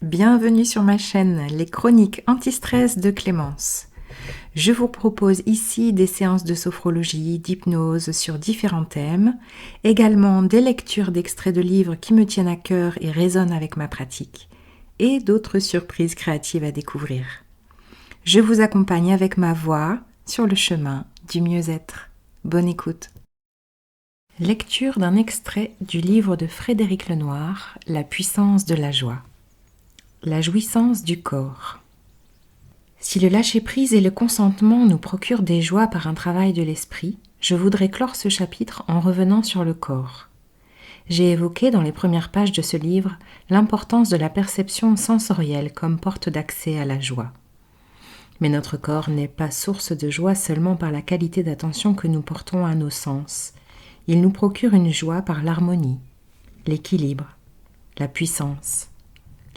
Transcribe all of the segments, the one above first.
Bienvenue sur ma chaîne, les chroniques anti-stress de Clémence. Je vous propose ici des séances de sophrologie, d'hypnose sur différents thèmes, également des lectures d'extraits de livres qui me tiennent à cœur et résonnent avec ma pratique, et d'autres surprises créatives à découvrir. Je vous accompagne avec ma voix sur le chemin du mieux-être. Bonne écoute. Lecture d'un extrait du livre de Frédéric Lenoir, La puissance de la joie. La jouissance du corps. Si le lâcher-prise et le consentement nous procurent des joies par un travail de l'esprit, je voudrais clore ce chapitre en revenant sur le corps. J'ai évoqué dans les premières pages de ce livre l'importance de la perception sensorielle comme porte d'accès à la joie. Mais notre corps n'est pas source de joie seulement par la qualité d'attention que nous portons à nos sens. Il nous procure une joie par l'harmonie, l'équilibre, la puissance,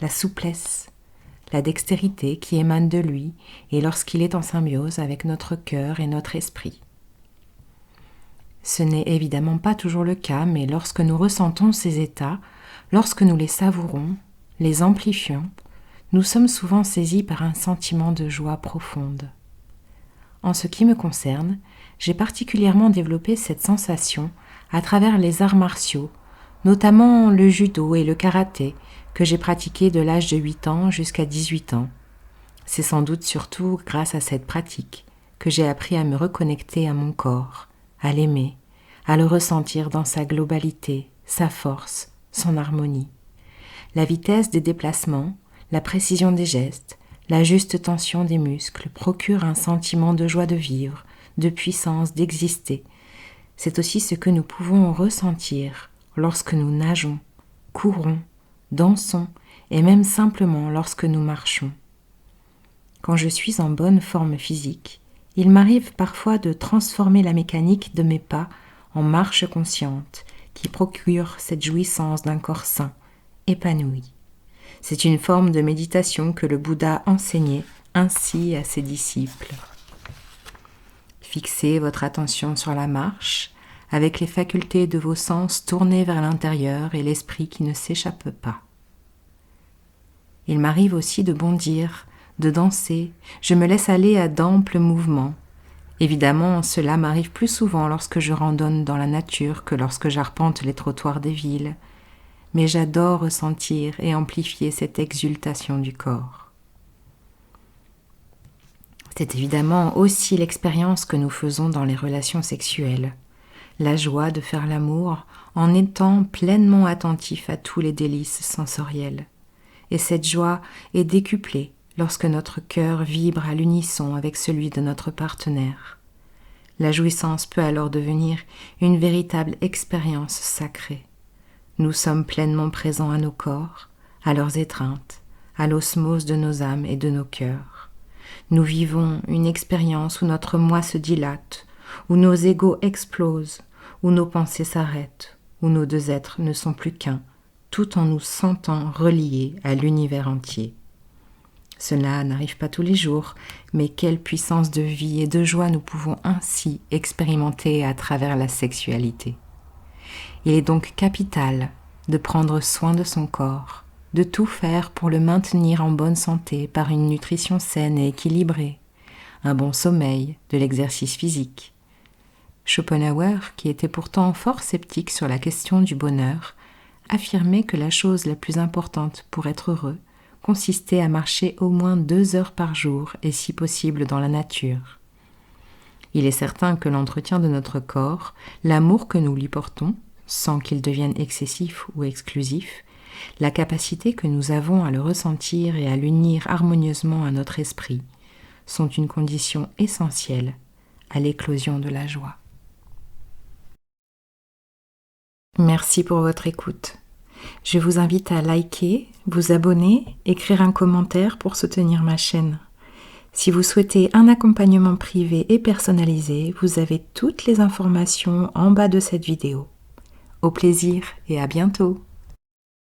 la souplesse, la dextérité qui émane de lui et lorsqu'il est en symbiose avec notre cœur et notre esprit. Ce n'est évidemment pas toujours le cas, mais lorsque nous ressentons ces états, lorsque nous les savourons, les amplifions, nous sommes souvent saisis par un sentiment de joie profonde. En ce qui me concerne, j'ai particulièrement développé cette sensation à travers les arts martiaux, notamment le judo et le karaté, que j'ai pratiqué de l'âge de 8 ans jusqu'à 18 ans. C'est sans doute surtout grâce à cette pratique que j'ai appris à me reconnecter à mon corps, à l'aimer, à le ressentir dans sa globalité, sa force, son harmonie. La vitesse des déplacements, la précision des gestes, la juste tension des muscles procurent un sentiment de joie de vivre, de puissance d'exister. C'est aussi ce que nous pouvons ressentir lorsque nous nageons, courons, dansons et même simplement lorsque nous marchons. Quand je suis en bonne forme physique, il m'arrive parfois de transformer la mécanique de mes pas en marche consciente qui procure cette jouissance d'un corps sain, épanoui. C'est une forme de méditation que le Bouddha enseignait ainsi à ses disciples. Fixez votre attention sur la marche, avec les facultés de vos sens tournées vers l'intérieur et l'esprit qui ne s'échappe pas. Il m'arrive aussi de bondir, de danser, je me laisse aller à d'amples mouvements. Évidemment, cela m'arrive plus souvent lorsque je randonne dans la nature que lorsque j'arpente les trottoirs des villes, mais j'adore ressentir et amplifier cette exultation du corps. C'est évidemment aussi l'expérience que nous faisons dans les relations sexuelles. La joie de faire l'amour en étant pleinement attentif à tous les délices sensoriels. Et cette joie est décuplée lorsque notre cœur vibre à l'unisson avec celui de notre partenaire. La jouissance peut alors devenir une véritable expérience sacrée. Nous sommes pleinement présents à nos corps, à leurs étreintes, à l'osmose de nos âmes et de nos cœurs. Nous vivons une expérience où notre moi se dilate, où nos égos explosent, où nos pensées s'arrêtent, où nos deux êtres ne sont plus qu'un, tout en nous sentant reliés à l'univers entier. Cela n'arrive pas tous les jours, mais quelle puissance de vie et de joie nous pouvons ainsi expérimenter à travers la sexualité. Il est donc capital de prendre soin de son corps, de tout faire pour le maintenir en bonne santé par une nutrition saine et équilibrée, un bon sommeil, de l'exercice physique. Schopenhauer, qui était pourtant fort sceptique sur la question du bonheur, affirmait que la chose la plus importante pour être heureux consistait à marcher au moins 2 heures par jour et si possible dans la nature. Il est certain que l'entretien de notre corps, l'amour que nous lui portons, sans qu'il devienne excessif ou exclusif, la capacité que nous avons à le ressentir et à l'unir harmonieusement à notre esprit, sont une condition essentielle à l'éclosion de la joie. Merci pour votre écoute. Je vous invite à liker, vous abonner, écrire un commentaire pour soutenir ma chaîne. Si vous souhaitez un accompagnement privé et personnalisé, vous avez toutes les informations en bas de cette vidéo. Au plaisir et à bientôt!